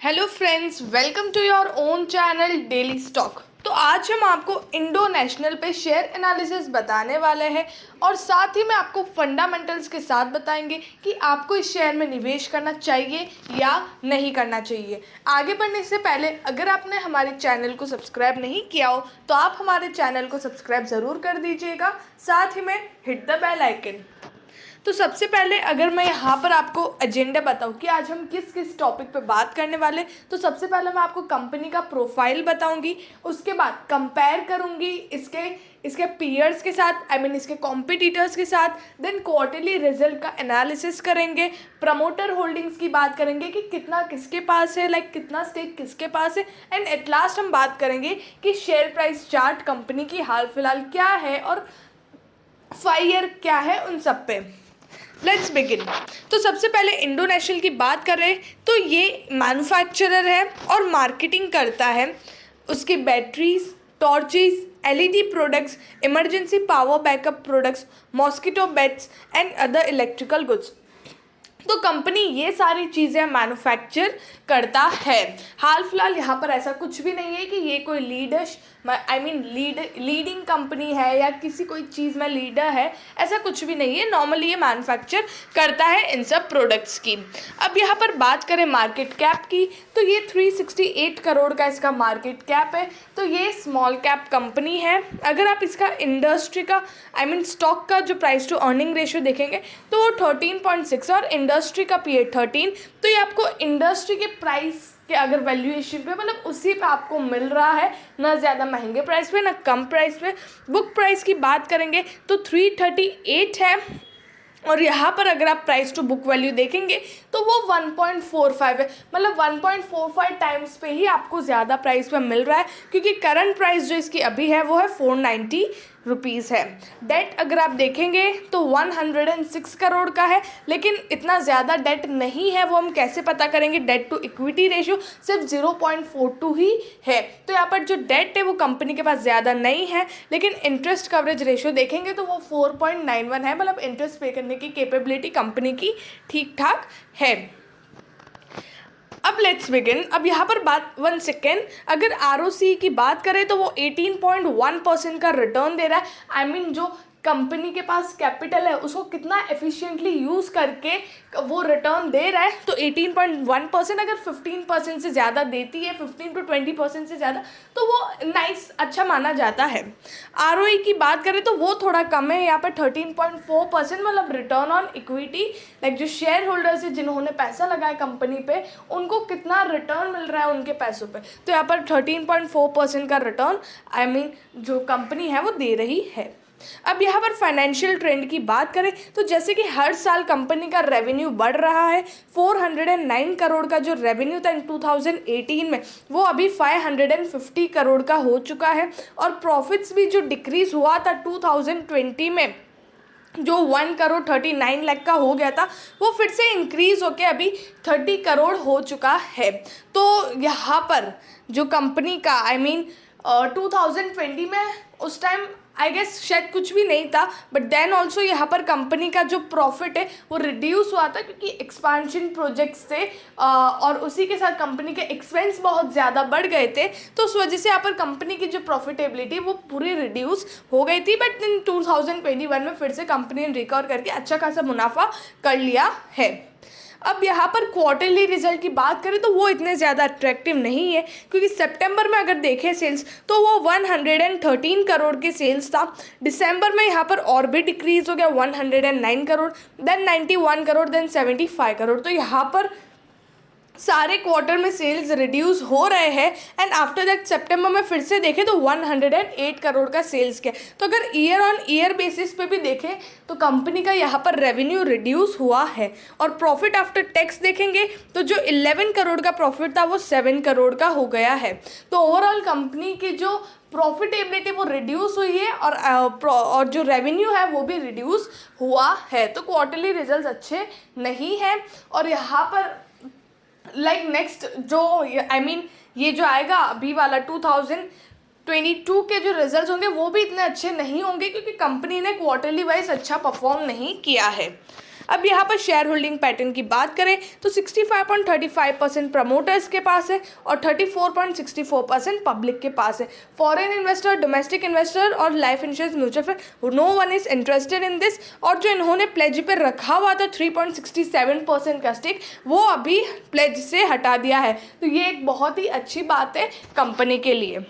Hello friends, welcome to your own channel daily stock. तो आज हम आपको इंडो नेशनल पे शेयर एनालिसिस बताने वाले हैं और साथ ही में आपको फंडामेंटल्स के साथ बताएंगे कि आपको इस शेयर में निवेश करना चाहिए या नहीं करना चाहिए। आगे बढ़ने से पहले अगर आपने हमारे चैनल को सब्सक्राइब नहीं किया हो तो आप हमारे चैनल को सब्सक्राइब ज़रूर कर दीजिएगा, साथ ही में हिट द बेल आइकन। तो सबसे पहले अगर मैं यहाँ पर आपको एजेंडा बताऊँ कि आज हम किस किस टॉपिक पे बात करने वाले, तो सबसे पहले मैं आपको कंपनी का प्रोफाइल बताऊंगी, उसके बाद कंपेयर करूंगी इसके पीयर्स के साथ, इसके कॉम्पिटिटर्स के साथ। देन क्वार्टरली रिजल्ट का एनालिसिस करेंगे, प्रमोटर होल्डिंग्स की बात करेंगे कि कितना किसके पास है, कितना स्टेक किसके पास है, एंड एट लास्ट हम बात करेंगे कि शेयर प्राइस चार्ट कंपनी की हाल फिलहाल क्या है और 5 ईयर क्या है, उन सब पे। Let's begin. तो सबसे पहले इंडो नेशनल की बात करें तो ये मैन्युफैक्चरर है और मार्केटिंग करता है उसकी batteries, torches, LED products, emergency power backup products, mosquito beds and other electrical goods. तो कंपनी ये सारी चीज़ें मैन्युफैक्चर करता है। हाल फिलहाल यहाँ पर ऐसा कुछ भी नहीं है कि ये कोई लीडिंग कंपनी है या किसी कोई चीज़ में लीडर है, ऐसा कुछ भी नहीं है। नॉर्मली ये मैन्युफैक्चर करता है इन सब प्रोडक्ट्स की। अब यहाँ पर बात करें मार्केट कैप की, तो ये 368 करोड़ का इसका मार्केट कैप है। तो ये स्मॉल कैप कंपनी है। अगर आप इसका इंडस्ट्री का स्टॉक का जो प्राइस टू अर्निंग रेशियो देखेंगे तो वो 13.6 और इंडस्ट्री का पीए 13। तो ये आपको इंडस्ट्री के प्राइस के अगर वैल्यूएशन पे उसी पे आपको मिल रहा है, ना ज़्यादा महंगे प्राइस पे ना कम प्राइस पे। बुक प्राइस की बात करेंगे तो 338 है और यहाँ पर अगर आप प्राइस टू बुक वैल्यू देखेंगे तो वो 1.45 है। 1.45 टाइम्स पे ही आपको ज़्यादा प्राइस पे मिल रहा है, क्योंकि करंट प्राइस जो इसकी अभी है वो है 490 रुपीज़ है। डेट अगर आप देखेंगे तो 106 करोड़ का है, लेकिन इतना ज़्यादा डेट नहीं है। वो हम कैसे पता करेंगे? डेट टू इक्विटी रेशियो सिर्फ 0.42 ही है। तो यहाँ पर जो डेट है वो कंपनी के पास ज़्यादा नहीं है, लेकिन इंटरेस्ट कवरेज रेशियो देखेंगे तो वो 4.91 है। इंटरेस्ट पे करने की कैपेबिलिटी कंपनी की ठीक ठाक है। अब लेट्स बिगिन। अब यहाँ पर बात 1 सेकेंड, अगर आरओसी की बात करें तो वो 18.1% का रिटर्न दे रहा है। जो कंपनी के पास कैपिटल है उसको कितना एफिशिएंटली यूज़ करके वो रिटर्न दे रहा है। तो 18.1% अगर 15% से ज़्यादा देती है, 15 to 20% से ज़्यादा, तो वो नाइस, अच्छा माना जाता है। आरओई की बात करें तो वो थोड़ा कम है, यहाँ पर 13.4%। रिटर्न ऑन इक्विटी, जो शेयर होल्डर्स है जिन्होंने पैसा लगाया कंपनी पे, उनको कितना रिटर्न मिल रहा है उनके पैसों पे, तो यहाँ पर 13.4% का रिटर्न जो कंपनी है वो दे रही है। अब यहाँ पर फाइनेंशियल ट्रेंड की बात करें तो जैसे कि हर साल कंपनी का रेवेन्यू बढ़ रहा है। 409 करोड़ का जो रेवेन्यू था इन 2018 में, वो अभी 550 करोड़ का हो चुका है। और प्रॉफिट्स भी जो डिक्रीज हुआ था 2020 में, जो 1 करोड़ 39 लाख का हो गया था, वो फिर से इंक्रीज होके अभी 30 करोड़ हो चुका है। तो यहाँ पर जो कंपनी का 2020 में उस टाइम आई गेस शायद कुछ भी नहीं था, बट देन ऑल्सो यहाँ पर कंपनी का जो प्रॉफिट है वो रिड्यूस हुआ था, क्योंकि एक्सपांशन प्रोजेक्ट्स थे और उसी के साथ कंपनी के एक्सपेंस बहुत ज़्यादा बढ़ गए थे। तो उस वजह से यहाँ पर कंपनी की जो प्रॉफिटेबिलिटी वो पूरी रिड्यूस हो गई थी। बट इन 2021 में फिर से कंपनी ने रिकवर करके अच्छा खासा मुनाफा कर लिया है। अब यहाँ पर क्वार्टरली रिजल्ट की बात करें तो वो इतने ज़्यादा अट्रैक्टिव नहीं है, क्योंकि सितंबर में अगर देखें सेल्स तो वो 113 करोड़ के सेल्स था। दिसंबर में यहाँ पर और भी डिक्रीज हो गया, 109 करोड़, देन 91 करोड़, देन 75 करोड़। तो यहाँ पर सारे क्वार्टर में सेल्स रिड्यूस हो रहे हैं। एंड आफ्टर दैट सितंबर में फिर से देखें तो 108 करोड़ का सेल्स किया। तो अगर ईयर ऑन ईयर बेसिस पे भी देखें तो कंपनी का यहाँ पर रेवेन्यू रिड्यूस हुआ है। और प्रॉफिट आफ्टर टैक्स देखेंगे तो जो 11 करोड़ का प्रॉफिट था वो 7 करोड़ का हो गया है। तो ओवरऑल कंपनी की जो प्रॉफिटेबिलिटी वो रिड्यूस हुई है और जो रेवेन्यू है वो भी रिड्यूस हुआ है। तो क्वार्टरली रिजल्ट्स अच्छे नहीं हैं। और यहाँ पर नेक्स्ट जो ये जो आएगा अभी वाला 2022 के जो रिजल्ट्स होंगे वो भी इतने अच्छे नहीं होंगे, क्योंकि कंपनी ने क्वार्टरली वाइज अच्छा परफॉर्म नहीं किया है। अब यहाँ पर शेयर होल्डिंग पैटर्न की बात करें तो 65.35% प्रमोटर्स के पास है और 34.64% पब्लिक के पास है। फॉरेन इन्वेस्टर, डोमेस्टिक इन्वेस्टर और life insurance mutual fund, no one is interested in this. और जो इन्होंने प्लेज पर रखा हुआ था 3.67% का स्टेक, वो अभी प्लेज से हटा दिया है। तो ये एक बहुत ही अच्छी बात है कंपनी के लिए।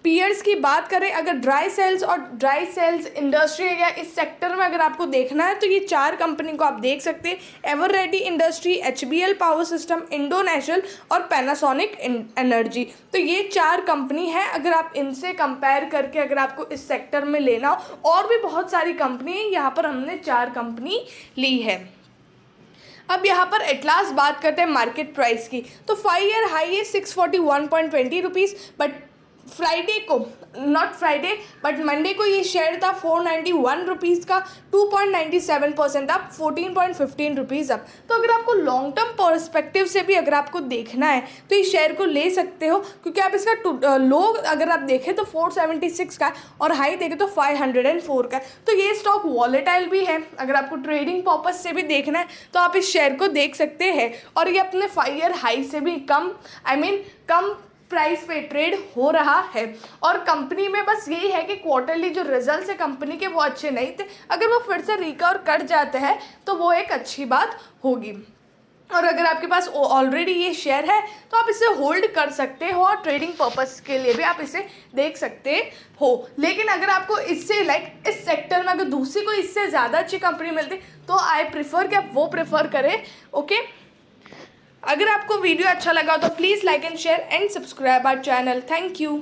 पीयर्स की बात करें, अगर ड्राई सेल्स इंडस्ट्री या इस सेक्टर में अगर आपको देखना है तो ये 4 कंपनी को आप देख सकते हैं, Eveready industry, HBL power system, Indo National और पैनासोनिक एनर्जी। तो ये 4 कंपनी है। अगर आप इनसे कंपेयर करके अगर आपको इस सेक्टर में लेना हो, और भी बहुत सारी कंपनी है, यहाँ पर हमने 4 कंपनी ली है। अब यहाँ पर एटलास बात करते हैं मार्केट प्राइस की, तो 5 ईयर हाई है 641.20 रुपीज़, बट फ्राइडे को, नॉट फ्राइडे बट मंडे को ये शेयर था 491 रुपीज़ का, 2.97% अप, 14.15 रुपीज़ अप। तो अगर आपको लॉन्ग टर्म पर्सपेक्टिव से भी अगर आपको देखना है तो इस शेयर को ले सकते हो, क्योंकि आप इसका लो अगर आप देखें तो 476 का है और हाई देखें तो 504 का है। तो ये स्टॉक वॉलेटाइल भी है, अगर आपको ट्रेडिंग पर्पज से भी देखना है तो आप इस शेयर को देख सकते हैं। और ये अपने 5 ईयर हाई से भी कम कम प्राइस पे ट्रेड हो रहा है। और कंपनी में बस यही है कि क्वार्टरली जो रिजल्ट्स है कंपनी के वो अच्छे नहीं थे, अगर वो फिर से रिकवर कर जाते हैं तो वो एक अच्छी बात होगी। और अगर आपके पास ऑलरेडी ये शेयर है तो आप इसे होल्ड कर सकते हो और ट्रेडिंग पर्पस के लिए भी आप इसे देख सकते हो। लेकिन अगर आपको इससे इस सेक्टर में अगर दूसरी कोई इससे ज़्यादा अच्छी कंपनी मिलती तो आई प्रिफर कि आप वो प्रेफर करें। ओके, अगर आपको वीडियो अच्छा लगा तो please like and share and subscribe our channel. Thank you.